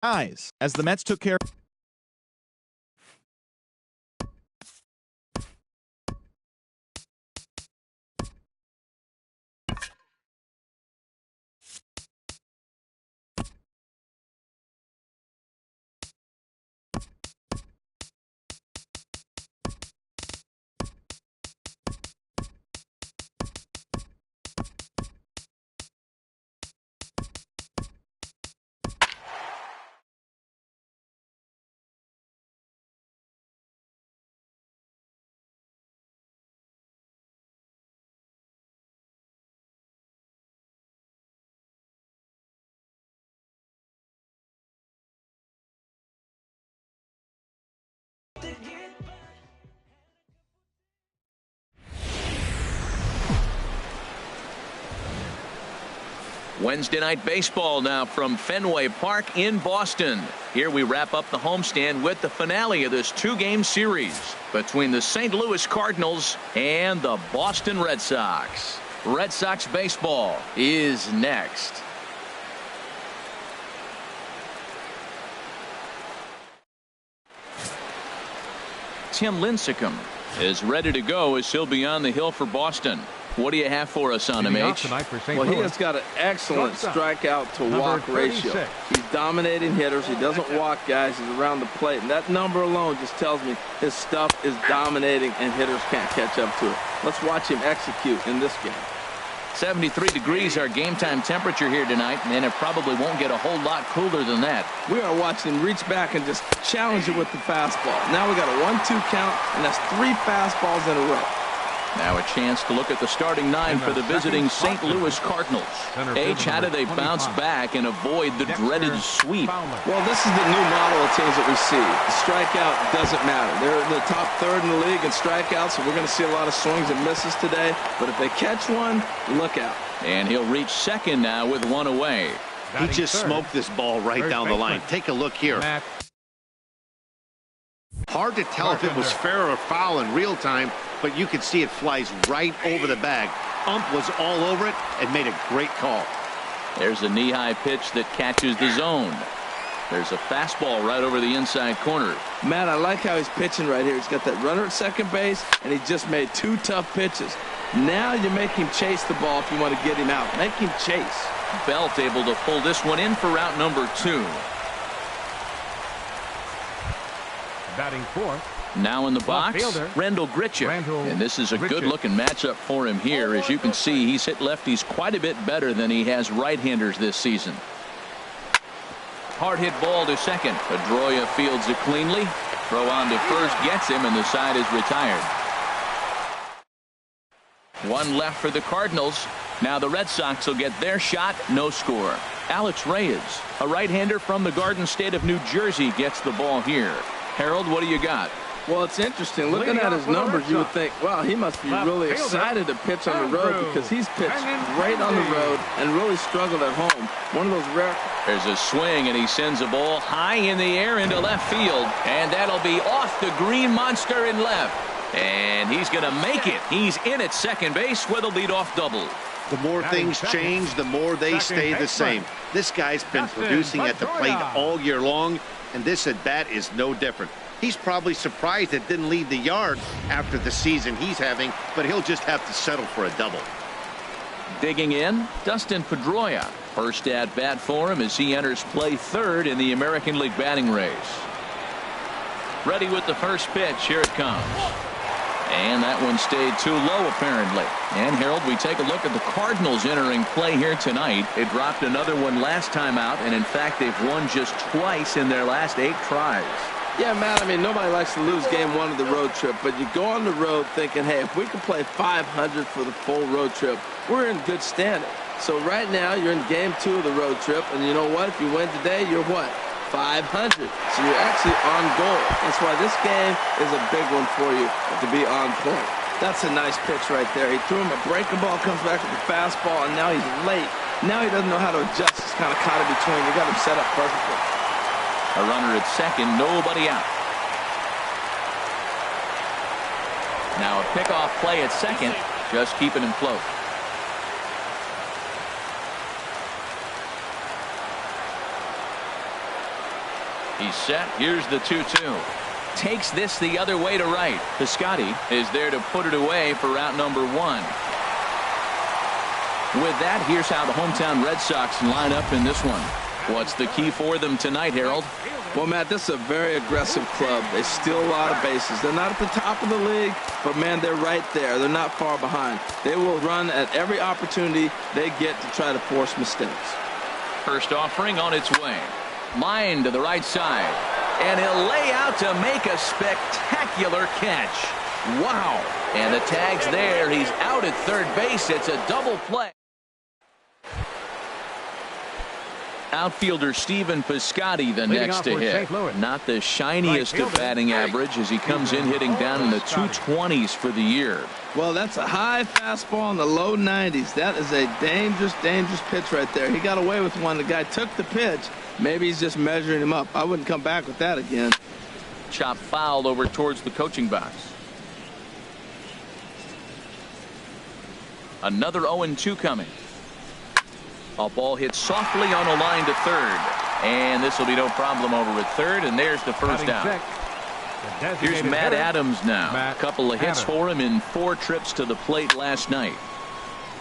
Eyes as the Mets took care. Wednesday night baseball now from Fenway Park in Boston. Here we wrap up the homestand with the finale of this two-game series between the St. Louis Cardinals and the Boston Red Sox. Red Sox baseball is next. Tim Lincecum is ready to go as he'll be on the hill for Boston. What do you have for us on him, H? Well, he has got an excellent strikeout to walk ratio. He's dominating hitters. He doesn't walk guys. He's around the plate. And that number alone just tells me his stuff is dominating and hitters can't catch up to it. Let's watch him execute in this game. 73 degrees our game time temperature here tonight, and it probably won't get a whole lot cooler than that. We are watching him reach back and just challenge it with the fastball. Now we got a 1-2 count, and that's 3 fastballs in a row. Now a chance to look at the starting 9 for the visiting St. Louis Cardinals. H, how do they bounce back and avoid the dreaded sweep? Well, this is the new model of teams that we see. The strikeout doesn't matter. They're the top third in the league in strikeouts, so we're going to see a lot of swings and misses today. But if they catch one, look out. And he'll reach second now with 1 away. He just smoked this ball right down the line. Take a look here. Hard to tell if it was fair or foul in real time, but you can see it flies right over the bag. Ump was all over it and made a great call. There's a knee-high pitch that catches the zone. There's a fastball right over the inside corner. Matt, I like how he's pitching right here. He's got that runner at second base, and he just made 2 tough pitches. Now you make him chase the ball if you want to get him out. Make him chase. Belt able to pull this one in for route number 2. Batting fourth. Now in the box, Randall Gritcher. And this is a good-looking matchup for him here. As you can see, he's hit lefties quite a bit better than he has right-handers this season. Hard hit ball to second. Pedroia fields it cleanly. Throw on to first gets him, and the side is retired. 1 left for the Cardinals. Now the Red Sox will get their shot. No score. Alex Reyes, a right-hander from the Garden State of New Jersey, gets the ball here. Harold, what do you got? Well, it's interesting. Looking at his numbers, you would think, wow, he must be really excited to pitch on the road because he's pitched right on the road and really struggled at home. One of those rare. There's a swing, and he sends a ball high in the air into left field, and that'll be off the green monster in left. And he's going to make it. He's in at second base with a leadoff double. The more things change, the more they stay the same. This guy's been producing at the plate all year long, and this at-bat is no different. He's probably surprised it didn't leave the yard after the season he's having, but he'll just have to settle for a double. Digging in, Dustin Pedroia. First at-bat for him as he enters play third in the American League batting race. Ready with the first pitch. Here it comes. And that one stayed too low, apparently. And, Harold, we take a look at the Cardinals entering play here tonight. They dropped another one last time out, and, in fact, they've won just twice in their last 8 tries. Yeah, Matt, I mean, nobody likes to lose game 1 of the road trip, but you go on the road thinking, hey, if we can play 500 for the full road trip, we're in good standing. So right now, you're in game 2 of the road trip, and you know what? If you win today, you're what? 500. So you're actually on goal. That's why this game is a big one for you to be on point. That's a nice pitch right there. He threw him a breaking ball, comes back with a fastball, and now he's late. Now he doesn't know how to adjust. He's kind of caught in between. You got him set up perfectly. A runner at second, nobody out. Now a pickoff play at second, just keeping him close. He's set. Here's the 2-2. Takes this the other way to right. Piscotty is there to put it away for out number 1. With that, here's how the hometown Red Sox line up in this one. What's the key for them tonight, Harold? Well, Matt, this is a very aggressive club. They steal a lot of bases. They're not at the top of the league, but, man, they're right there. They're not far behind. They will run at every opportunity they get to try to force mistakes. First offering on its way. Line to the right side. And he'll lay out to make a spectacular catch. Wow. And the tag's there. He's out at third base. It's a double play. Outfielder Stephen Piscotty the next to hit. Not the shiniest of batting average as he comes in hitting down in the 220s for the year. Well, that's a high fastball in the low 90s. That is a dangerous, dangerous pitch right there. He got away with one. The guy took the pitch. Maybe he's just measuring him up. I wouldn't come back with that again. Chop foul over towards the coaching box. Another 0-2 coming. A ball hit softly on a line to third. And this will be no problem over at third. And there's the first out. Here's Matt Adams now. A couple of hits for him in 4 trips to the plate last night.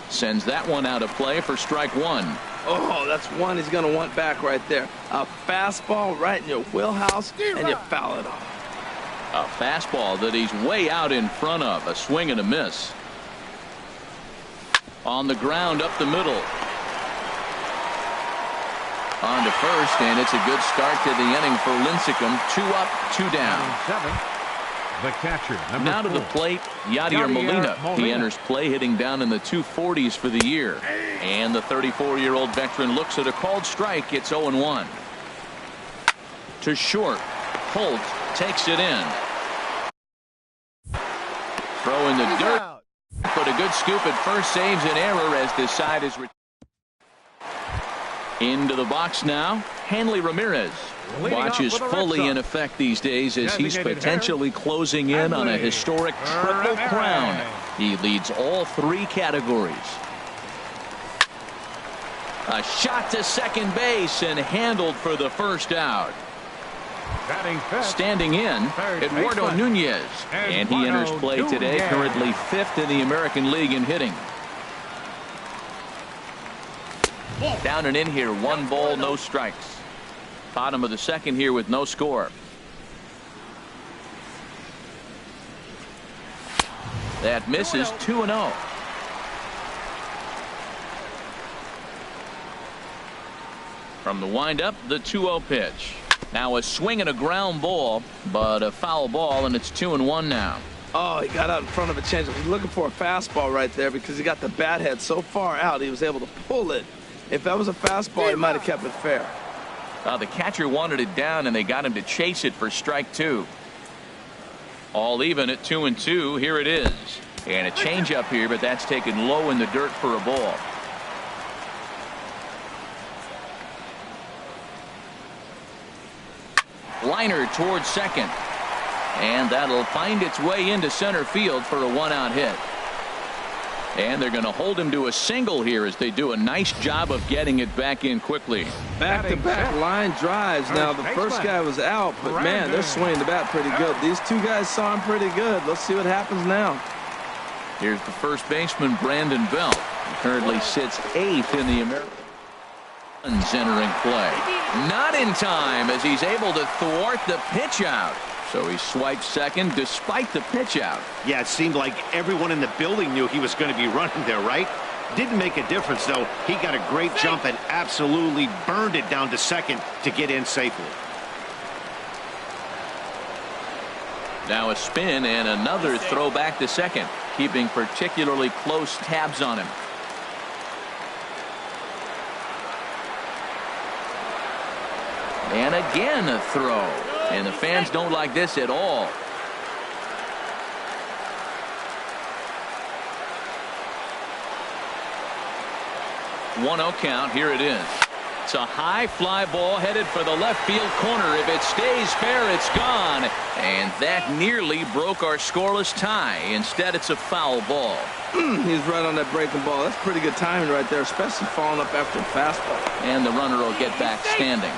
Sends that one out of play for strike 1. Oh, that's one he's going to want back right there. A fastball right in your wheelhouse, and you foul it off. A fastball that he's way out in front of. A swing and a miss. On the ground up the middle. On to first, and it's a good start to the inning for Lincecum. 2 up, 2 down. The catcher, now to the plate, Yadier Molina. He enters play hitting down in the 240s for the year. And the 34-year-old veteran looks at a called strike. It's 0-1. To short. Holt takes it in. Throw in the dirt. But a good scoop at first saves an error as this side is into the box now. Hanley Ramirez. Watch is fully in effect these days as he's potentially closing in on a historic triple crown. He leads all 3 categories. A shot to second base and handled for the first out. Standing in, Eduardo Nunez. And he enters play today, currently 5th in the American League in hitting. Down and in here, 1 ball, no strikes. Bottom of the second here with no score. That misses. 2-0. From the windup, the 2-0 pitch. Now a swing and a ground ball, but a foul ball, and it's 2-1 now. Oh, he got out in front of a changeup. He's looking for a fastball right there because he got the bat head so far out he was able to pull it. If that was a fastball, he might have kept it fair. The catcher wanted it down, and they got him to chase it for strike 2. All even at 2-2. Here it is. And a changeup here, but that's taken low in the dirt for a ball. Liner towards second. And that'll find its way into center field for a 1-out hit. And they're going to hold him to a single here as they do a nice job of getting it back in quickly. Back-to-back line drives. Now, the first guy was out, but, man, they're swinging the bat pretty good. These 2 guys saw him pretty good. Let's see what happens now. Here's the first baseman, Brandon Belt. He currently sits 8th in the American League. Entering play. Not in time as he's able to thwart the pitch out. So he swiped second despite the pitch out. Yeah, it seemed like everyone in the building knew he was going to be running there, right? Didn't make a difference, though. He got a great jump and absolutely burned it down to second to get in safely. Now a spin and another throw back to second, keeping particularly close tabs on him. And again a throw. And the fans don't like this at all. 1-0 count. Here it is. It's a high fly ball headed for the left field corner. If it stays fair, it's gone. And that nearly broke our scoreless tie. Instead, it's a foul ball. He's right on that breaking ball. That's pretty good timing right there, especially falling up after a fastball. And the runner will get back standing.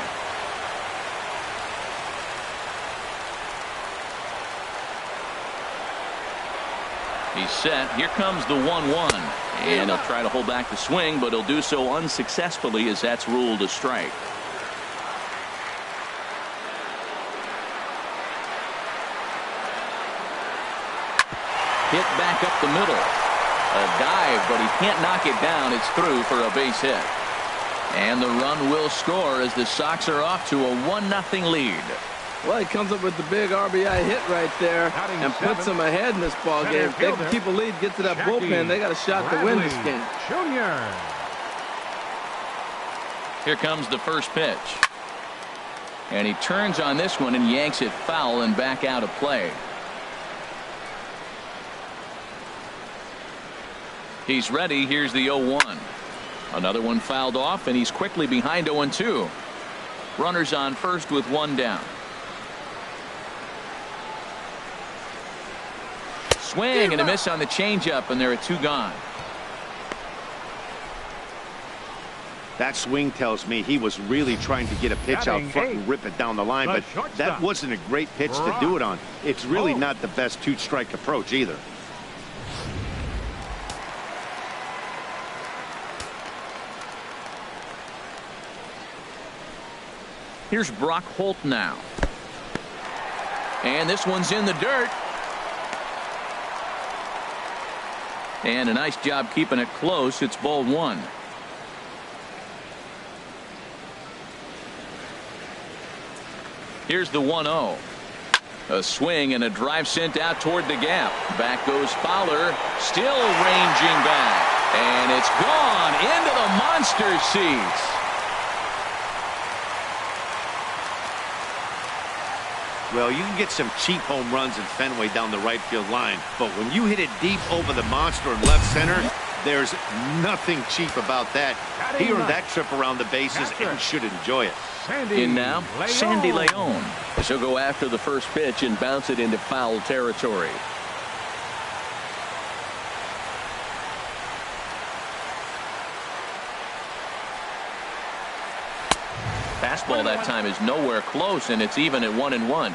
He's set. Here comes the 1-1. And he'll try to hold back the swing, but he'll do so unsuccessfully as that's ruled a strike. Hit back up the middle. A dive, but he can't knock it down. It's through for a base hit. And the run will score as the Sox are off to a 1-0 lead. Well, he comes up with the big RBI hit right there and puts them ahead in this ball game. If they can keep a lead, get to that bullpen, they got a shot to win this game. Jr. Here comes the first pitch. And he turns on this one and yanks it foul and back out of play. He's ready. Here's the 0-1. Another one fouled off, and he's quickly behind 0-2. Runners on first with one down. Swing and a miss on the changeup, and there are two gone. That swing tells me he was really trying to get a pitch out front and rip it down the line, but that wasn't a great pitch to do it on. It's really not the best two-strike approach either. Here's Brock Holt now. And this one's in the dirt. And a nice job keeping it close. It's ball one. Here's the 1-0. A swing and a drive sent out toward the gap. Back goes Fowler. Still ranging back. And it's gone into the monster seats. Well, you can get some cheap home runs in Fenway down the right field line, but when you hit it deep over the monster in left center, there's nothing cheap about that. He earned that trip around the bases and should enjoy it. In now, Sandy Leon. She'll go after the first pitch and bounce it into foul territory. Fastball that time is nowhere close, and it's even at 1-1.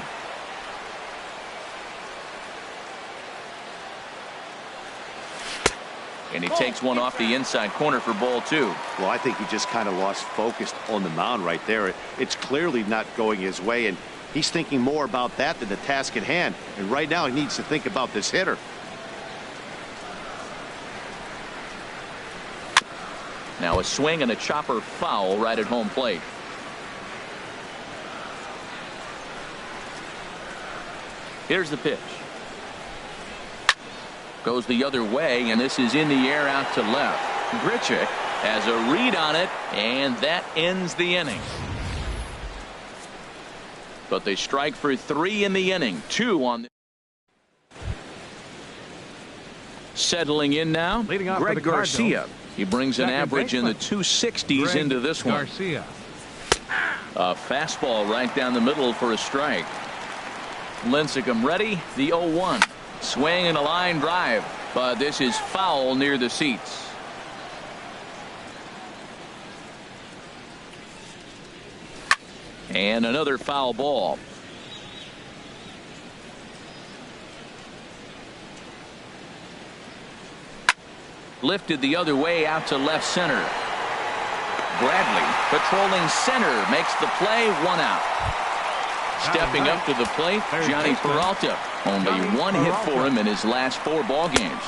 And he takes one off the inside corner for ball two. Well, I think he just kind of lost focus on the mound right there. It's clearly not going his way, and he's thinking more about that than the task at hand. And right now he needs to think about this hitter. Now a swing and a chopper foul right at home plate. Here's the pitch. Goes the other way, and this is in the air out to left. Grichuk has a read on it, and that ends the inning. But they strike for 3 in the inning. 2 on the. Settling in now, Greg Garcia. He brings an average in the 260s into this one. Garcia. A fastball right down the middle for a strike. Lincecum ready. The 0-1. Swing and a line drive, but this is foul near the seats. And another foul ball. Lifted the other way out to left center. Bradley patrolling center makes the play. 1 out. Stepping up to the plate, Johnny Peralta. Only 1 hit for him in his last 4 ball games.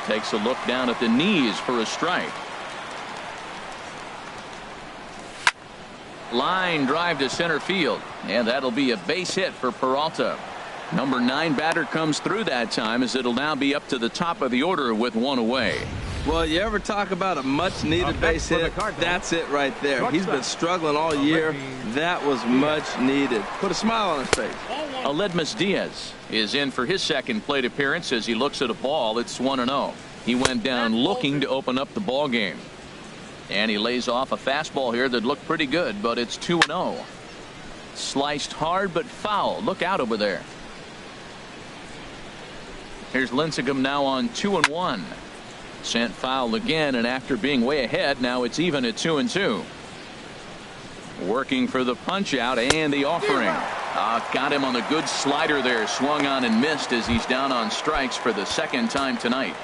Takes a look down at the knees for a strike. Line drive to center field, and that'll be a base hit for Peralta. Number 9 batter comes through that time, as it'll now be up to the top of the order with 1 away. Well, you ever talk about a much-needed base hit? That's it right there. He's been struggling all year. That was much needed. Put a smile on his face. Aledmus Diaz is in for his second plate appearance as he looks at a ball. It's 1-0. He went down looking to open up the ball game. And he lays off a fastball here that looked pretty good, but it's 2-0. Sliced hard but foul. Look out over there. Here's Lincecum now on 2-1. Sent foul again, and after being way ahead, now it's even at 2-2. Working for the punch out and the offering. Got him on the good slider there. Swung on and missed as he's down on strikes for the second time tonight.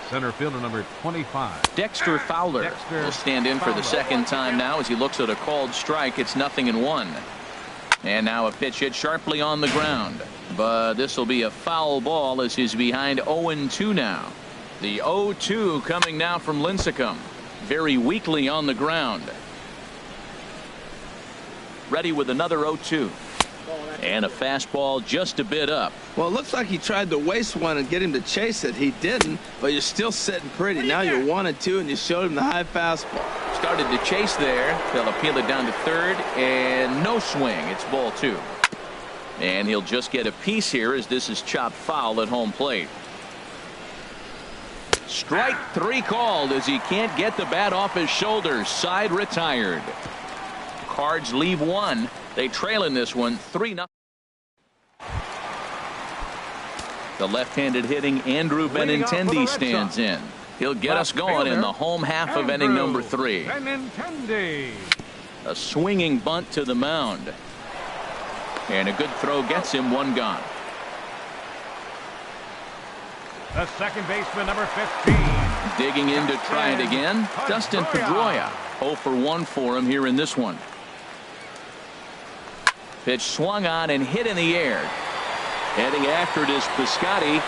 Center fielder number 25. Dexter Fowler will stand in for the second time now as he looks at a called strike. It's 0-1. And now a pitch hit sharply on the ground. But this will be a foul ball as he's behind 0-2 now. The 0-2 coming now from Lincecum. Very weakly on the ground. Ready with another 0-2. And a fastball just a bit up. Well, it looks like he tried to waste one and get him to chase it. He didn't, but you're still sitting pretty. Now you're 1-2, and you showed him the high fastball. Started to chase there. They'll appeal it down to third, and no swing. It's ball 2. And he'll just get a piece here as this is chopped foul at home plate. Strike 3 called as he can't get the bat off his shoulders. Side retired. Cards leave 1. They trail in this one 3-0. The left-handed hitting Andrew Benintendi stands in. He'll get us going in the home half of inning number 3. A swinging bunt to the mound. And a good throw gets him 1 gone. The second baseman, number 15. Digging in to try it again, Dustin Pedroia. 0 for 1 for him here in this one. Pitch swung on and hit in the air. Heading after it is Piscotty.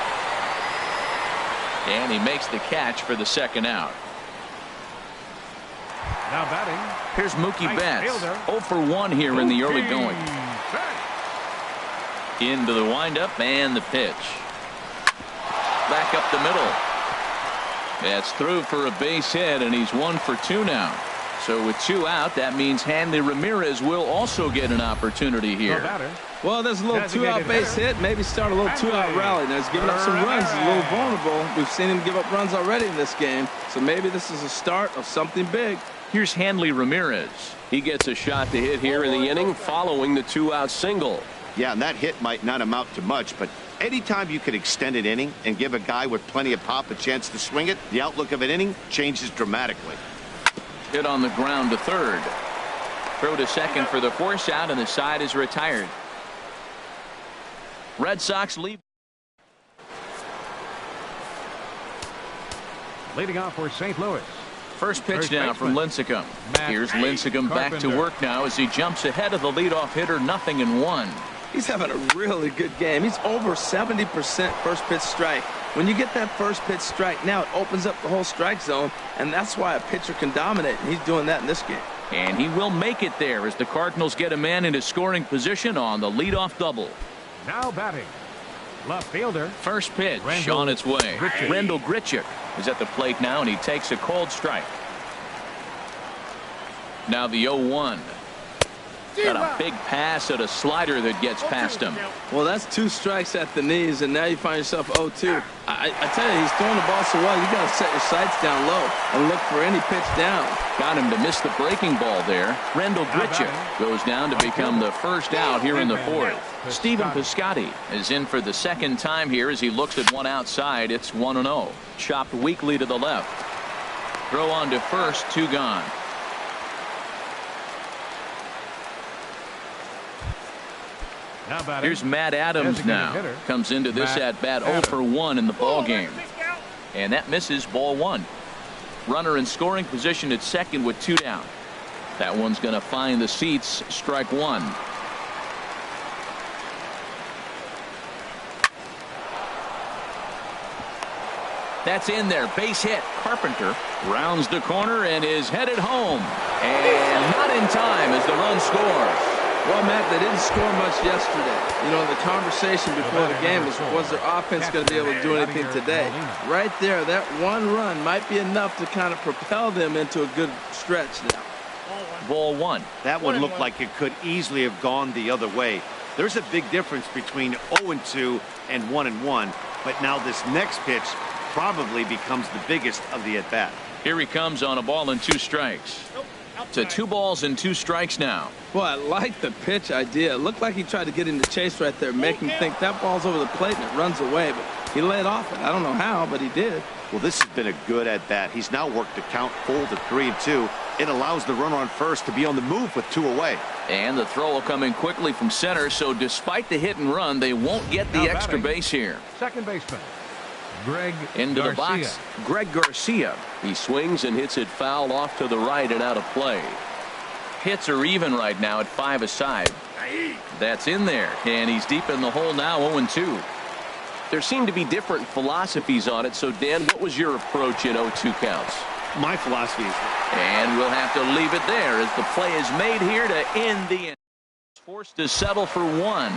And he makes the catch for the second out. Now batting. Here's Mookie Betts. 0 for 1 here in the early going. Into the windup and the pitch. Back up the middle. That's through for a base hit, and he's 1 for 2 now. So with 2 out, that means Hanley Ramirez will also get an opportunity here. Well, there's a little 2-out base hit. Maybe start a little 2-out rally. Now he's giving up some runs. He's a little vulnerable. We've seen him give up runs already in this game. So maybe this is a start of something big. Here's Hanley Ramirez. He gets a shot to hit here in the inning following the 2-out single. Yeah, and that hit might not amount to much, but anytime you can extend an inning and give a guy with plenty of pop a chance to swing it, the outlook of an inning changes dramatically. Hit on the ground to third. Throw to second for the force out, and the side is retired. Red Sox lead. Leading off for St. Louis. First pitch now from Lincecum. Here's Lincecum back to work now as he jumps ahead of the leadoff hitter. 0-1. He's having a really good game. He's over 70% first pitch strike. When you get that first pitch strike, now it opens up the whole strike zone, and that's why a pitcher can dominate, and he's doing that in this game. And he will make it there as the Cardinals get a man into scoring position on the leadoff double. Now batting. Left fielder. First pitch on its way. Rendell Grichuk is at the plate now, and he takes a called strike. Now the 0-1. Got a big pass at a slider that gets past him. Well, that's 2 strikes at the knees, and now you find yourself 0-2. I tell you, he's throwing the ball so well, you got to set your sights down low and look for any pitch down. Got him to miss the breaking ball there. Rendell Grichuk goes down to become the first out here in the 4th. Stephen Piscotty is in for the second time here as he looks at one outside. It's 1-0. Chopped weakly to the left. Throw on to first, 2 gone. Here's Matt Adams now. Comes into this at bat 0 for 1 in the ball game. And that misses, ball 1. Runner in scoring position at second with 2 down. That one's going to find the seats. Strike 1. That's in there. Base hit. Carpenter rounds the corner and is headed home. And not in time as the run scores. Well, Matt, they didn't score much yesterday. You know, the conversation before the game was their offense going to be able to do anything today? Right there, that 1 run might be enough to kind of propel them into a good stretch now. Ball 1. That one looked like it could easily have gone the other way. There's a big difference between 0-2 and 1-1, but now this next pitch probably becomes the biggest of the at-bat. Here he comes on a ball and 2 strikes. To 2 balls and 2 strikes now. Well, I like the pitch idea. It looked like he tried to get him to chase right there, make him think that ball's over the plate and it runs away, but he laid off it. I don't know how, but he did. Well, this has been a good at-bat. He's now worked the count full to 3-2, It allows the runner on first to be on the move with 2 away. And the throw will come in quickly from center, so despite the hit and run, they won't get the extra base here. Second baseman, Greg Into Garcia. the box, Greg Garcia. He swings and hits it foul off to the right and out of play. Hits are even right now at 5 aside. That's in there, and he's deep in the hole now, 0-2. There seem to be different philosophies on it, so Dan, what was your approach at 0-2 counts? My philosophy is... And we'll have to leave it there as the play is made here to end the inning. Forced to settle for 1.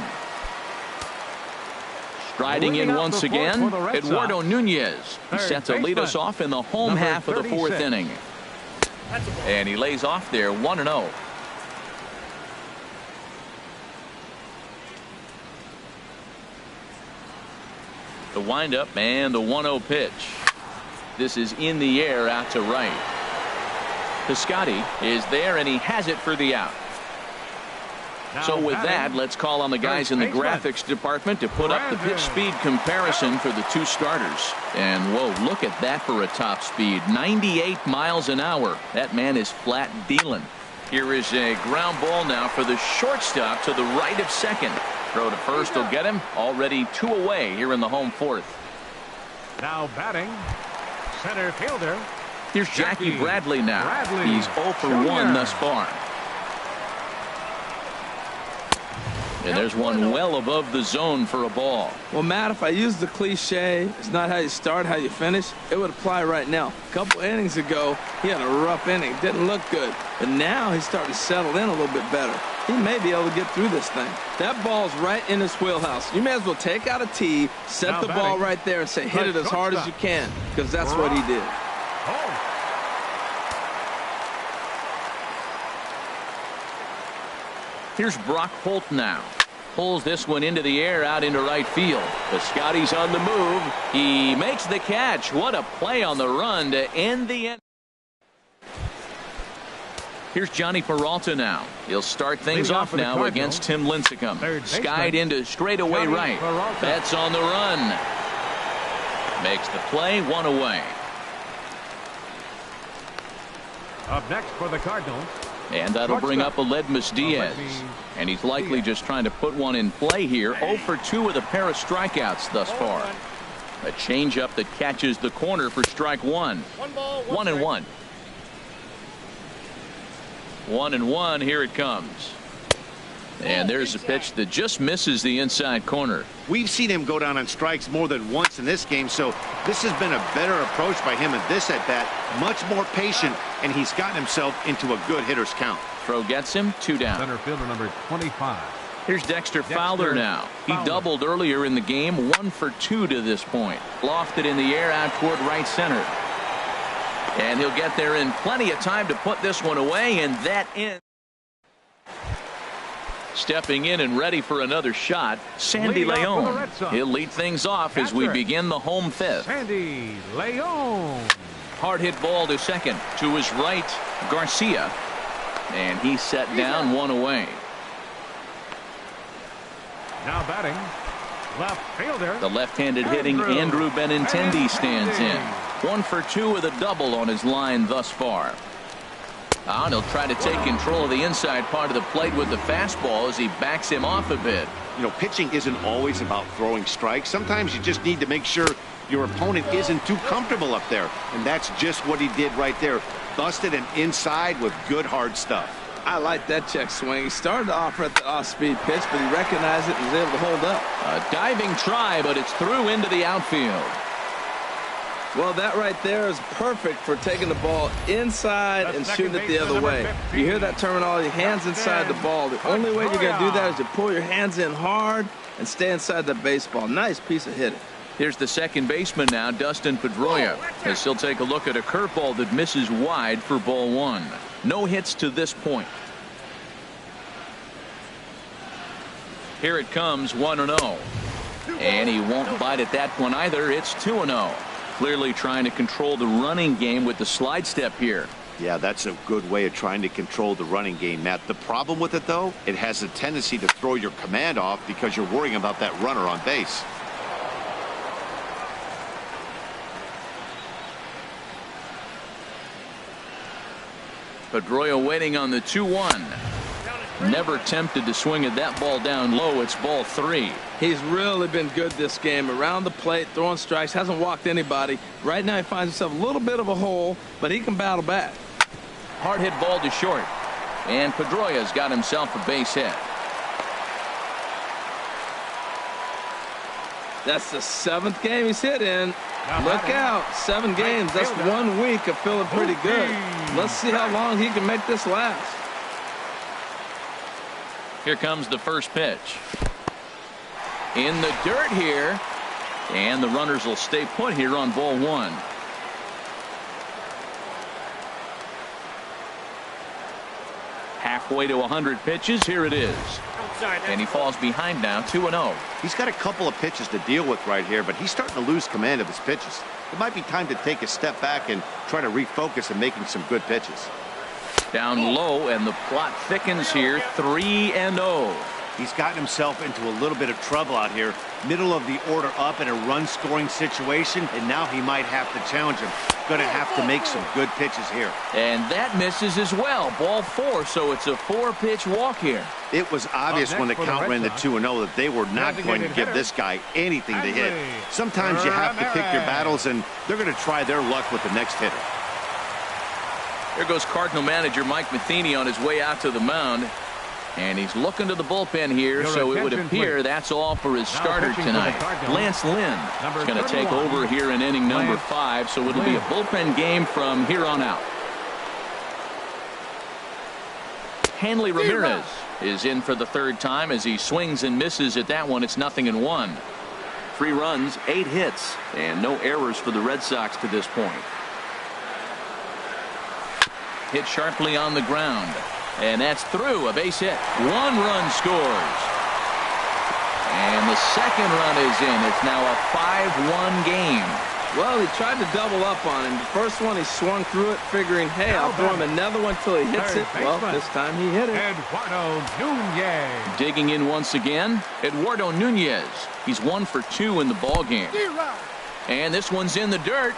Striding in once again, Eduardo Nunez. He's set to lead us off in the home half of the 4th inning. And he lays off there 1-0. The windup and the 1-0 pitch. This is in the air out to right. Piscotty is there, and he has it for the out. So with that, let's call on the guys in the graphics department to put up the pitch speed comparison for the 2 starters. And whoa, look at that for a top speed. 98 miles an hour. That man is flat dealing. Here is a ground ball now for the shortstop to the right of second. Throw to first will get him. Already 2 away here in the home 4th. Now batting, center fielder. Here's Jackie Bradley now. He's 0 for 1 thus far. And there's one well above the zone for a ball. Well, Matt, if I use the cliche, it's not how you start, how you finish, it would apply right now. A couple innings ago, he had a rough inning. Didn't look good. But now he's starting to settle in a little bit better. He may be able to get through this thing. That ball's right in his wheelhouse. You may as well take out a tee, set the ball right there, and say, hit it as hard as you can, because that's what he did. Here's Brock Holt now. Pulls this one into the air out into right field. Piscotty's on the move. He makes the catch. What a play on the run to end the end. Here's Johnny Peralta now. He'll start things off now against Tim Lincecum. Skied into straightaway right. That's on the run. Makes the play, 1 away. Up next for the Cardinals. And that'll bring up Aledmus Diaz. And he's likely just trying to put one in play here. 0 for 2 with a pair of strikeouts thus far. A changeup that catches the corner for strike 1. 1-1. 1-1. Here it comes. And there's a pitch that just misses the inside corner. We've seen him go down on strikes more than once in this game, so this has been a better approach by him at this at-bat. Much more patient, and he's gotten himself into a good hitter's count. Throw gets him, 2 down. Center fielder number 25. Here's Dexter Fowler now. He doubled earlier in the game, 1 for 2 to this point. Lofted in the air out toward right center. And he'll get there in plenty of time to put this one away, and that ends. Stepping in and ready for another shot, Sandy Leon. He'll lead things off as we begin the home 5th. Sandy Leon. Hard hit ball to second. To his right, Garcia. And he's set down, 1 away. Now batting, left fielder. The left-handed hitting Andrew Benintendi stands in. 1 for 2 with a double on his line thus far. And he'll try to take control of the inside part of the plate with the fastball as he backs him off a bit. You know, pitching isn't always about throwing strikes. Sometimes you just need to make sure your opponent isn't too comfortable up there. And that's just what he did right there. Busted and inside with good hard stuff. I like that check swing. He started off at the off-speed pitch, but he recognized it and was able to hold up. A diving try, but it's through into the outfield. Well, that right there is perfect for taking the ball inside and shooting it the other way. You hear that terminology, hands inside the ball. The only way you're going to do that is to pull your hands in hard and stay inside the baseball. Nice piece of hitting. Here's the second baseman now, Dustin Pedroia, as he'll take a look at a curveball that misses wide for ball 1. No hits to this point. Here it comes, 1-0. And he won't bite at that one either. It's 2-0. Clearly trying to control the running game with the slide step here. Yeah, that's a good way of trying to control the running game, Matt. The problem with it, though, it has a tendency to throw your command off because you're worrying about that runner on base. Pedroia waiting on the 2-1. Never tempted to swing at that ball down low. It's ball 3. He's really been good this game. Around the plate, throwing strikes, hasn't walked anybody. Right now he finds himself a little bit of a hole, but he can battle back. Hard hit ball to short. And Pedroia's got himself a base hit. That's the 7th game he's hit in. Look out. 7 games. That's 1 week of feeling pretty good. Let's see how long he can make this last. Here comes the first pitch. In the dirt here. And the runners will stay put here on ball 1. Halfway to 100 pitches. Here it is. And he falls behind now, 2-0. He's got a couple of pitches to deal with right here, but he's starting to lose command of his pitches. It might be time to take a step back and try to refocus on making some good pitches. Down low, and the plot thickens here, 3-0. He's gotten himself into a little bit of trouble out here. Middle of the order up in a run-scoring situation, and now he might have to challenge him. Going to have to make some good pitches here. And that misses as well. Ball 4, so it's a 4-pitch walk here. It was obvious when the count ran to 2-0 that they were not going to give this guy anything to hit. Sometimes you have to pick your battles, and they're going to try their luck with the next hitter. Here goes Cardinal manager Mike Matheny on his way out to the mound. And he's looking to the bullpen here, so it would appear that's all for his starter tonight. Lance Lynn is going to take over here in inning number 5, so it'll be a bullpen game from here on out. Hanley Ramirez is in for the 3rd time as he swings and misses at that one. It's 0-1. 3 runs, 8 hits, and no errors for the Red Sox to this point. Hit sharply on the ground. And that's through. A base hit. 1 run scores. And the 2nd run is in. It's now a 5-1 game. Well, he tried to double up on him. The first one he swung through it figuring, hey, I'll throw him another one till he hits it. Well, this time he hit it. Eduardo Nunez. Digging in once again, Eduardo Nunez. He's 1 for 2 in the ball game. And this one's in the dirt.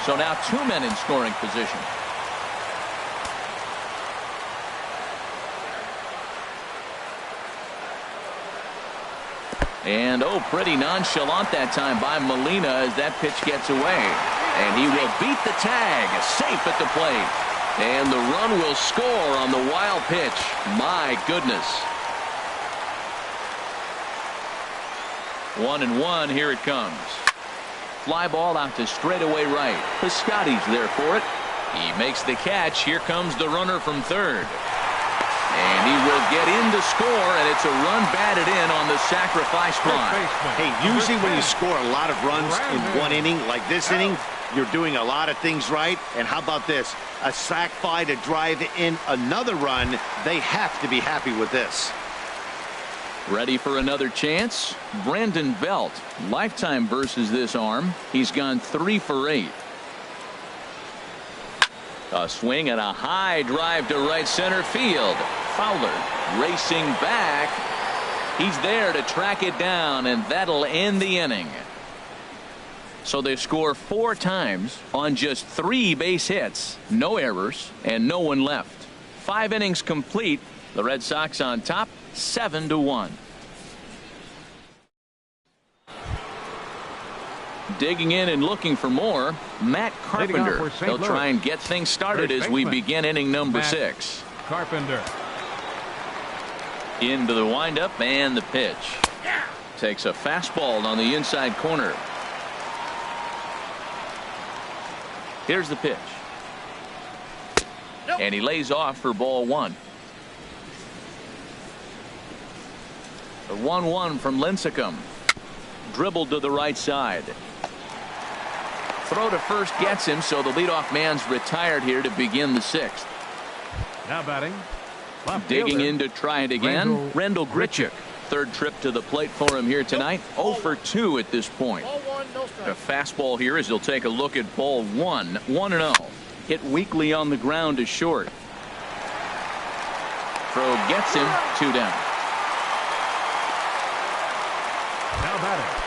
So now 2 men in scoring position. And pretty nonchalant that time by Molina as that pitch gets away. And he will beat the tag, safe at the plate. And the run will score on the wild pitch. My goodness. 1-1, here it comes. Fly ball out to straightaway right. Piscotty's there for it. He makes the catch. Here comes the runner from 3rd. And he will get in to score, and it's a run batted in on the sacrifice fly. Hey, usually when you score a lot of runs in 1 inning, like this inning, you're doing a lot of things right. And how about this? A sac fly to drive in another run. They have to be happy with this. Ready for another chance? Brandon Belt, lifetime versus this arm. He's gone 3 for 8. A swing and a high drive to right center field. Fowler racing back. He's there to track it down, and that'll end the inning. So they score 4 times on just 3 base hits, no errors, and no one left. 5 innings complete. The Red Sox on top, 7-1. Digging in and looking for more, Matt Carpenter. He'll try and get things started as we begin inning number 6. Carpenter. Into the windup and the pitch. Takes a fastball on the inside corner. Here's the pitch. And he lays off for ball 1. The 1-1 from Lincecum. Dribbled to the right side. Throw to first gets him, so the leadoff man's retired here to begin the 6th. Now batting. Digging in to try it again. Rendell Grichuk. 3rd trip to the plate for him here tonight. 0 for 2 at this point. A fastball here as he'll take a look at ball 1. 1-0. Hit weakly on the ground to short. Throw gets him. 2 down. Now batting.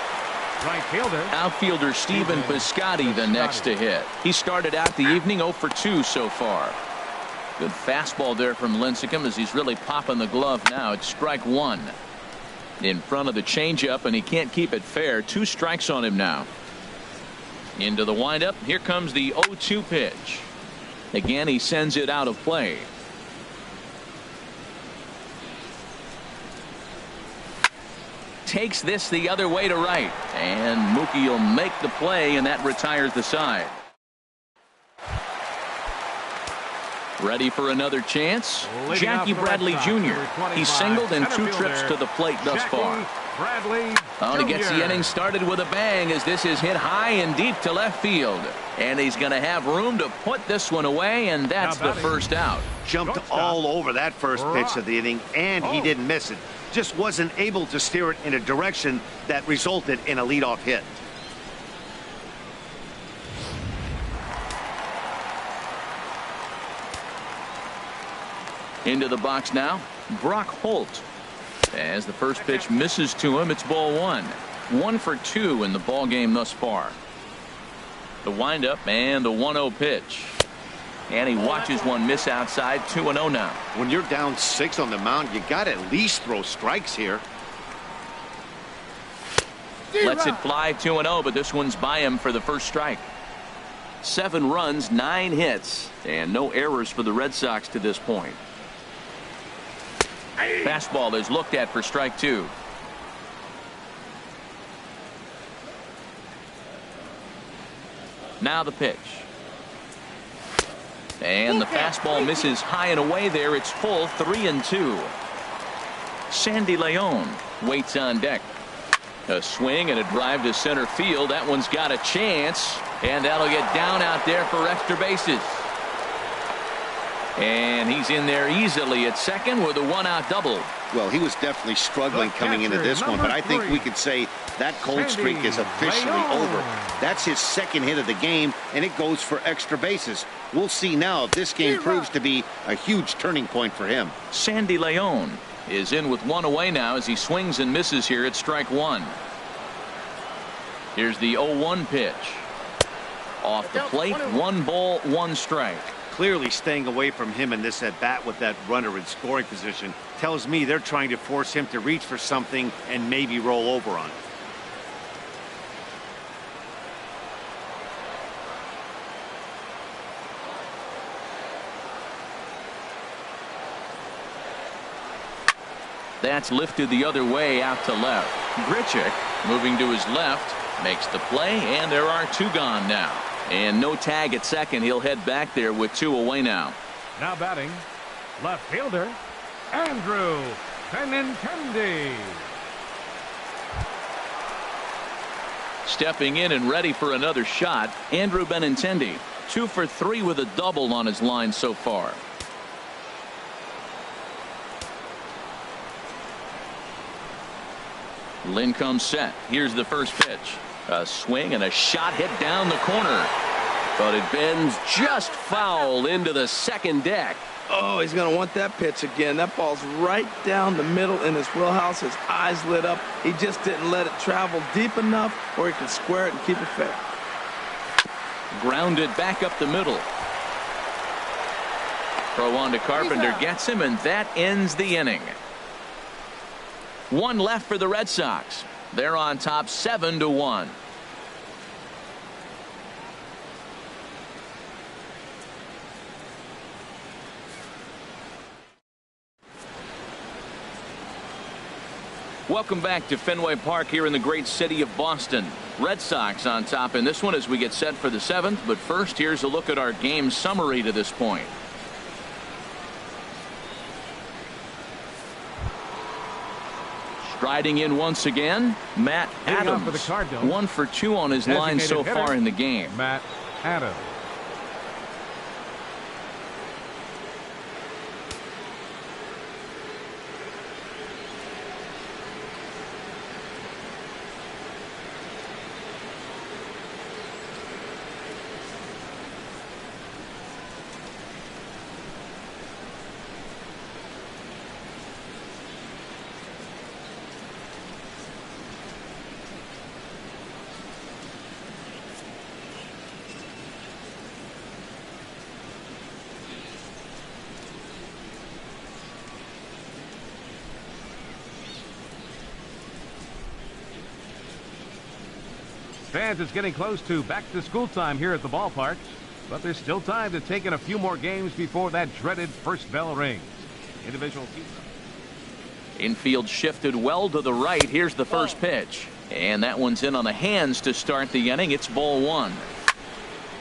Right fielder. Outfielder Stephen Piscotty the next to hit. He started out the evening 0 for 2 so far. Good fastball there from Lincecum as he's really popping the glove now. It's strike one. In front of the changeup, and he can't keep it fair. 2 strikes on him now. Into the windup. Here comes the 0-2 pitch. Again, he sends it out of play. Takes this the other way to right, and Mookie will make the play, and that retires the side. Ready for another chance? Jackie Bradley Jr. He's singled in 2 trips to the plate thus far. And he gets the inning started with a bang as this is hit high and deep to left field. And he's going to have room to put this one away, and that's the first out. Jumped all over that first pitch of the inning, and he didn't miss it. Just wasn't able to steer it in a direction that resulted in a leadoff hit. Into the box now, Brock Holt. As the first pitch misses to him, it's ball 1. 1 for 2 in the ball game thus far. The windup and the 1-0 pitch. And he watches one miss outside. 2-0 now. When you're down 6 on the mound, you got to at least throw strikes here. Lets it fly. 2-0, but this one's by him for the first strike. 7 runs, 9 hits, and no errors for the Red Sox to this point. Fastball is looked at for strike 2. Now the pitch. And the fastball misses high and away there. It's full. 3-2. Sandy Leon waits on deck. A swing and a drive to center field. That one's got a chance, and that'll get down out there for extra bases. And he's in there easily at second with a 1-out double. Well, he was definitely struggling coming into this one, but I think we could say that cold streak is officially over. That's his second hit of the game, and it goes for extra bases. We'll see now if this game proves to be a huge turning point for him. Sandy Leon is in with 1 away now as he swings and misses here at strike 1. Here's the 0-1 pitch. Off the plate, 1 ball, 1 strike. Clearly staying away from him in this at-bat with that runner in scoring position tells me they're trying to force him to reach for something and maybe roll over on it. That's lifted the other way out to left. Grichuk moving to his left makes the play, and there are 2 gone now. And no tag at second. He'll head back there with 2 away now. Now batting, left fielder, Andrew Benintendi. Stepping in and ready for another shot, Andrew Benintendi. 2 for 3 with a double on his line so far. Lynn comes set. Here's the first pitch. A swing and a shot hit down the corner. But it bends just foul into the second deck. Oh, he's going to want that pitch again. That ball's right down the middle in his wheelhouse. His eyes lit up. He just didn't let it travel deep enough where he could square it and keep it fair. Grounded back up the middle. Throw on to Carpenter, gets him, and that ends the inning. 1 left for the Red Sox. They're on top 7-1. Welcome back to Fenway Park here in the great city of Boston. Red Sox on top in this one as we get set for the 7th. But first, here's a look at our game summary to this point. Striding in once again, Matt Adams. For the Cardinals. 1 for 2 on his line so far in the game. Matt Adams. Fans, it's getting close to back-to-school time here at the ballparks, but there's still time to take in a few more games before that dreaded first bell rings. Individual infield shifted well to the right. Here's the first pitch, and that one's in on the hands to start the inning. It's ball one.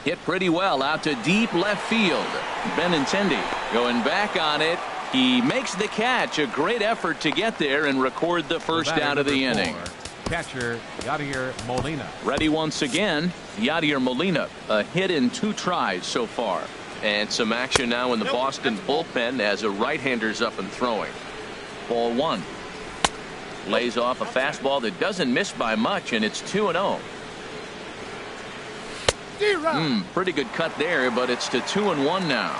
Hit pretty well out to deep left field. Benintendi going back on it. He makes the catch. A great effort to get there and record the first out of the inning. Catcher Yadier Molina. Ready once again. Yadier Molina, a hit in 2 tries so far. And some action now in the Boston bullpen as a right-hander's up and throwing. Ball one. Lays off a fastball that doesn't miss by much, and it's 2-0. Pretty good cut there, but it's to 2-1 now.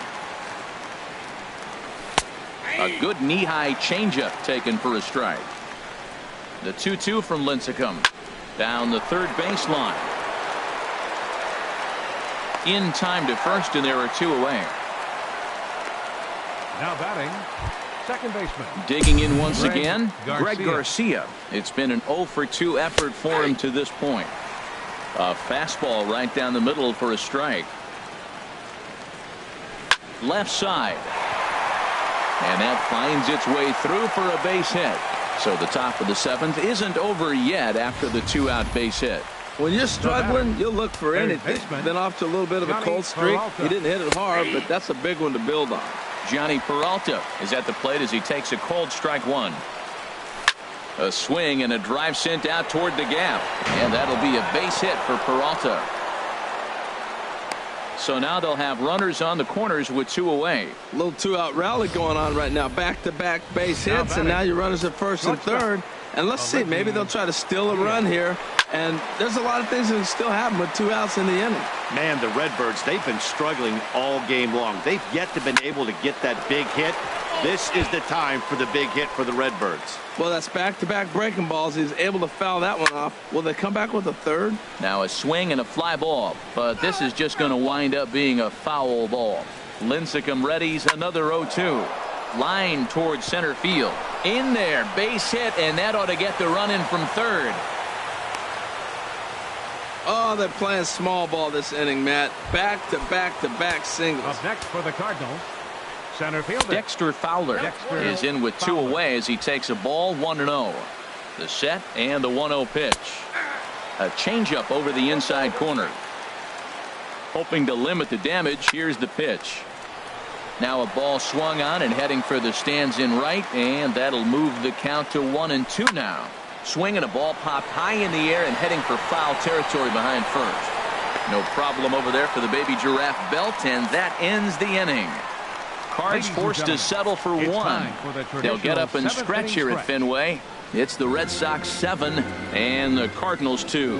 A good knee-high changeup taken for a strike. The 2-2 from Lincecum. Down the third baseline. In time to first, and there are 2 away. Now batting, second baseman. Digging in once again, Greg Garcia. It's been an 0-for-2 effort for him to this point. A fastball right down the middle for a strike. Left side. And that finds its way through for a base hit. So the top of the 7th isn't over yet after the 2-out base hit. When you're struggling, you'll look for anything. Been off to a little bit of a cold streak. He didn't hit it hard, but that's a big one to build on. Johnny Peralta is at the plate as he takes a cold strike one. A swing and a drive sent out toward the gap. And that'll be a base hit for Peralta. So now they'll have runners on the corners with 2 away. A little 2-out rally going on right now. Back-to-back base hits, and now your runners at first and third. And let's see, maybe they'll try to steal a run here. And there's a lot of things that can still happen with 2 outs in the inning. Man, the Redbirds, they've been struggling all game long. They've yet to been able to get that big hit. This is the time for the big hit for the Redbirds. Well, that's back-to-back breaking balls. He's able to foul that one off. Will they come back with a third? Now a swing and a fly ball, but this is just going to wind up being a foul ball. Lincecum readies another 0-2. Line towards center field. In there, base hit, and that ought to get the run in from third. Oh, they're playing small ball this inning, Matt. Back-to-back-to-back singles. Up next for the Cardinals, center fielder Dexter Fowler is in with 2 away as he takes a ball 1-0. The set and the 1-0 pitch. A changeup over the inside corner. Hoping to limit the damage. Here's the pitch. Now a ball swung on and heading for the stands in right, and that'll move the count to 1-2 now. Swinging, a ball popped high in the air and heading for foul territory behind first. No problem over there for the baby giraffe belt, and that ends the inning. Cards forced to settle for 1. They'll get up and stretch here at Fenway. It's the Red Sox 7 and the Cardinals 2.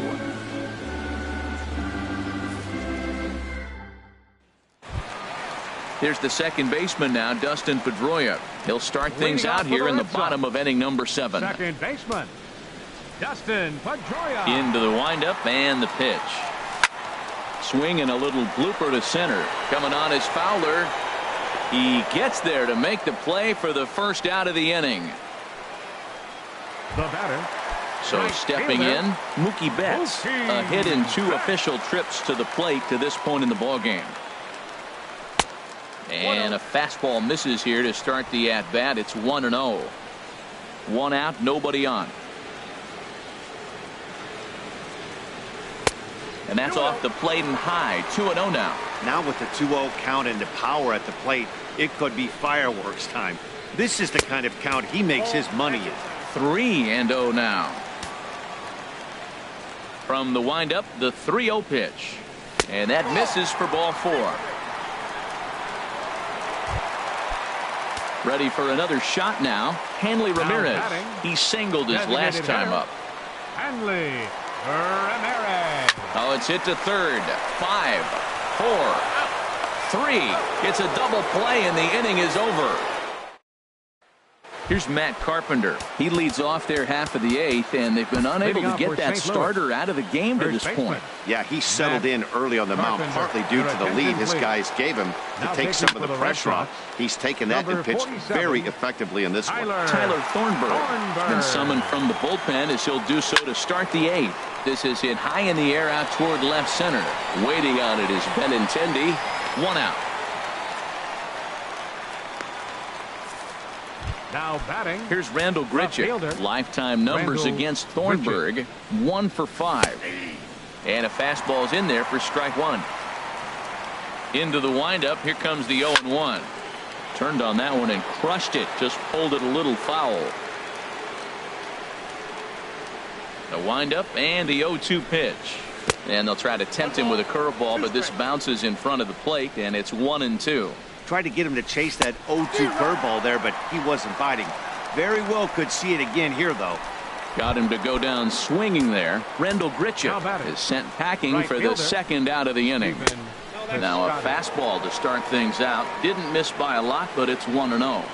Here's the second baseman now, Dustin Pedroia. He'll start things out here in the bottom of inning number 7. Second baseman, Dustin Pedroia. Into the windup and the pitch. Swing and a little blooper to center. Coming on is Fowler. He gets there to make the play for the first out of the inning. The batter. So stepping in, Mookie Betts. A hit in 2 official trips to the plate to this point in the ballgame. And a fastball misses here to start the at-bat. It's 1-0. 1 out, nobody on. And that's off the plate and high. 2-0 now. Now with the 2-0 count and the power at the plate, it could be fireworks time. This is the kind of count he makes his money in. 3-0 now. From the windup, the 3-0 pitch. And that misses for ball 4. Ready for another shot now. Hanley Ramirez. He singled his last time up. Hanley Ramirez. Oh, it's hit to third. 5, 4, 3. It's a double play and the inning is over. Here's Matt Carpenter. He leads off their half of the 8th, and they've been unable to get that starter out of the game to this point. Yeah, he settled in early on the mound, partly due to the lead his guys gave him to take some of the pressure off. He's taken that and pitched very effectively in this one. Tyler Thornburg been summoned from the bullpen as he'll do so to start the 8th. This is hit high in the air out toward left center. Waiting on it is Benintendi. 1 out. Now batting. Here's Randall Grichuk. Lifetime numbers against Thornburg. 1 for 5. And a fastball's in there for strike 1. Into the windup. Here comes the 0-1. Turned on that one and crushed it. Just pulled it a little foul. The windup and the 0-2 pitch. And they'll try to tempt him with a curveball, but this bounces in front of the plate, and it's 1-2. Tried to get him to chase that 0-2 curveball there, but he wasn't biting. Very well could see it again here, though. Got him to go down swinging there. Rendell Grichuk is sent packing for the second out of the inning. Now a fastball to start things out. Didn't miss by a lot, but it's 1-0.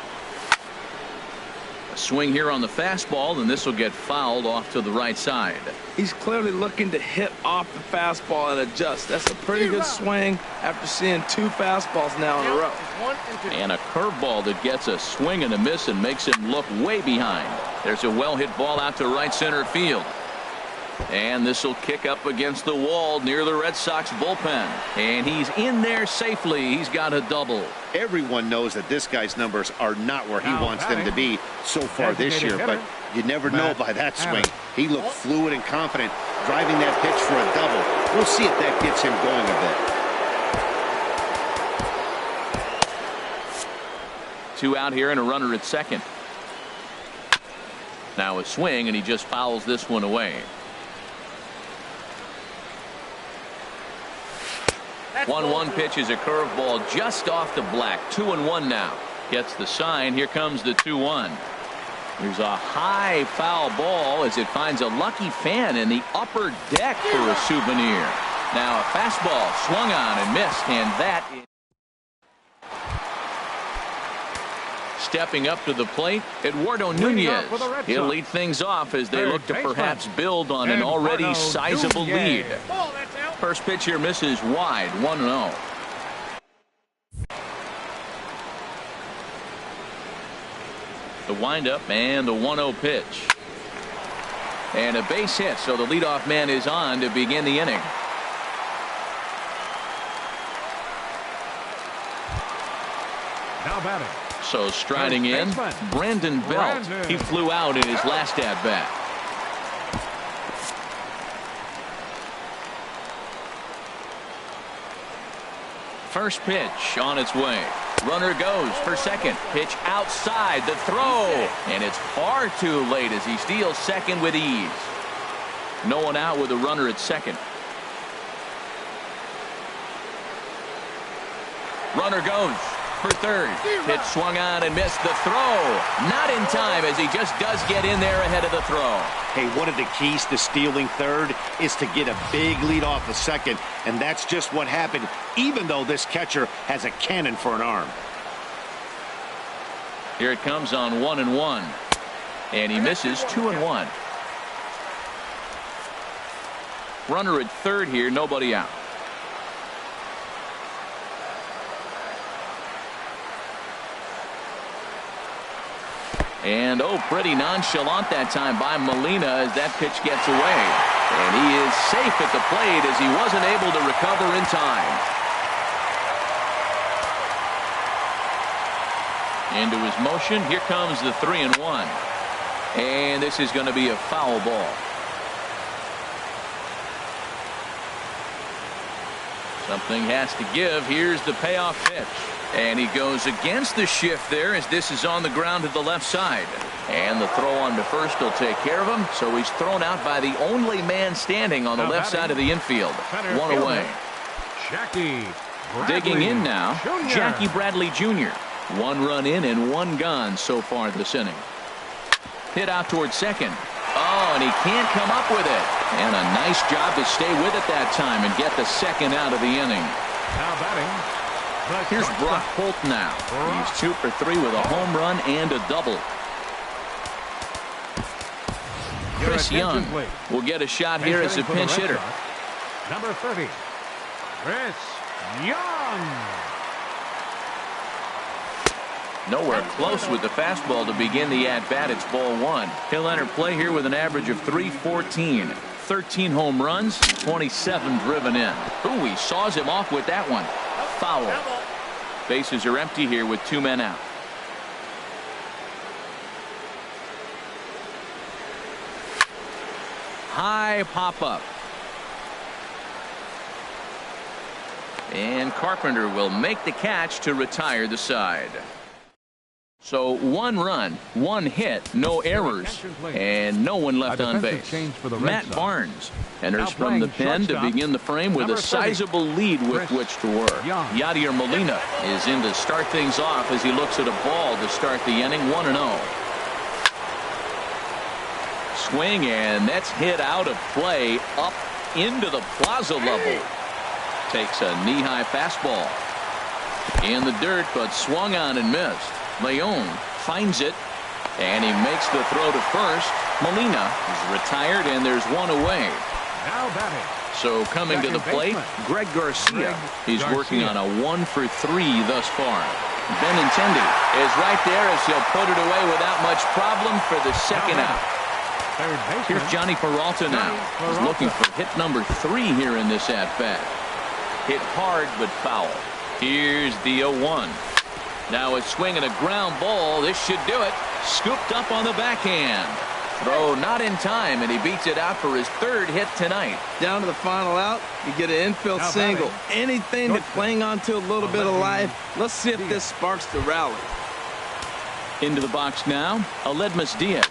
A swing here on the fastball, and this will get fouled off to the right side. He's clearly looking to hit off the fastball and adjust. That's a pretty good swing after seeing 2 fastballs now in a row. And a curveball that gets a swing and a miss and makes him look way behind. There's a well-hit ball out to right center field. And this will kick up against the wall near the Red Sox bullpen. And he's in there safely. He's got a double. Everyone knows that this guy's numbers are not where he wants them to be so far this year, but you never know by that swing. He looked fluid and confident, driving that pitch for a double. We'll see if that gets him going a bit. 2 out here and a runner at second. Now a swing, and he just fouls this one away. 1-1 pitch is a curveball just off the black. 2-1 now. Gets the sign. Here comes the 2-1. There's a high foul ball as it finds a lucky fan in the upper deck for a souvenir. Now a fastball swung on and missed, and that is stepping up to the plate, Eduardo Nunez. He'll lead things off as they look to perhaps build on an already sizable lead. First pitch here misses wide. 1-0. The windup and the 1-0 pitch. And a base hit, so the leadoff man is on to begin the inning. Now batting. So striding in, Brandon Belt. He flew out in his last at-bat. First pitch on its way. Runner goes for second. Pitch outside. The throw. And it's far too late as he steals second with ease. No one out with a runner at second. Runner goes for third. Pitch swung on and missed. The throw. Not in time as he just does get in there ahead of the throw. Hey, one of the keys to stealing third is to get a big lead off the second, and that's just what happened, even though this catcher has a cannon for an arm. Here it comes on 1-1, and he misses 2-1. Runner at third here, nobody out. And pretty nonchalant that time by Molina as that pitch gets away. And he is safe at the plate as he wasn't able to recover in time. Into his motion. Here comes the 3-1. And this is going to be a foul ball. Something has to give. Here's the payoff pitch. And he goes against the shift there as this is on the ground to the left side. And the throw on to first will take care of him. So he's thrown out by the only man standing on the left side of the infield. 1 away. Digging in now, Jackie Bradley Jr. 1 run in and 1 gone so far this inning. Hit out towards second. Oh, and he can't come up with it. And a nice job to stay with it that time and get the second out of the inning. Now batting. Here's Brock Holt now. He's 2 for 3 with a home run and a double. Chris Young will get a shot here as a pinch hitter. Number 30, Chris Young. Nowhere close with the fastball to begin the at-bat. It's ball one. He'll enter play here with an average of .314. 13 home runs, 27 driven in. Ooh, he saws him off with that one. Foul. Bases are empty here with 2 men out. High pop-up. And Carpenter will make the catch to retire the side. So 1 run, 1 hit, no errors, and no one left on base. Matt Barnes enters from the pen to begin the frame with a sizable lead with which to work. Yadier Molina is in to start things off as he looks at a ball to start the inning. 1-0. Swing, and that's hit out of play up into the plaza level. Takes a knee-high fastball in the dirt, but swung on and missed. Leon finds it, and he makes the throw to first. Molina is retired, and there's 1 away. Now batting. So coming to the plate, Greg Garcia. He's working on a 1-for-3 thus far. Benintendi is right there as he'll put it away without much problem for the second out. Here's Johnny Peralta now. He's looking for hit number 3 here in this at-bat. Hit hard but foul. Here's the 0-1. Now a swing and a ground ball. This should do it. Scooped up on the backhand. Throw not in time, and he beats it out for his 3rd hit tonight. Down to the final out, you get an infield single. Anything to cling on to a little bit of life. Let's see if this sparks the rally. Into the box now, Aledmus Diaz.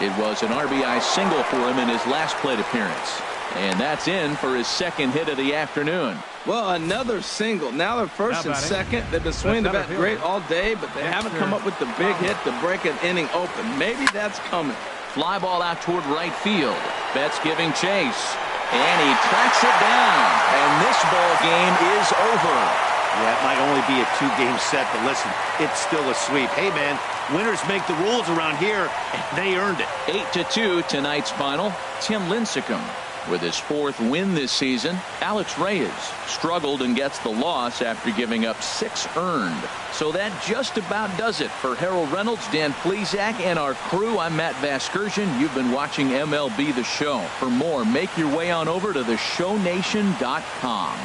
It was an RBI single for him in his last plate appearance. And that's in for his 2nd hit of the afternoon. Well, another single. Now they're first and second. They've been swinging the bat great all day, but they haven't come up with the big hit to break an inning open. Maybe that's coming. Fly ball out toward right field. Betts giving chase. And he tracks it down. And this ball game is over. Yeah, it might only be a 2-game set, but listen, it's still a sweep. Hey, man, winners make the rules around here, and they earned it. 8-2 tonight's final. Tim Lincecum with his 4th win this season. Alex Reyes struggled and gets the loss after giving up 6 earned. So that just about does it for Harold Reynolds, Dan Plesac, and our crew. I'm Matt Vasgersian. You've been watching MLB The Show. For more, make your way on over to theshownation.com.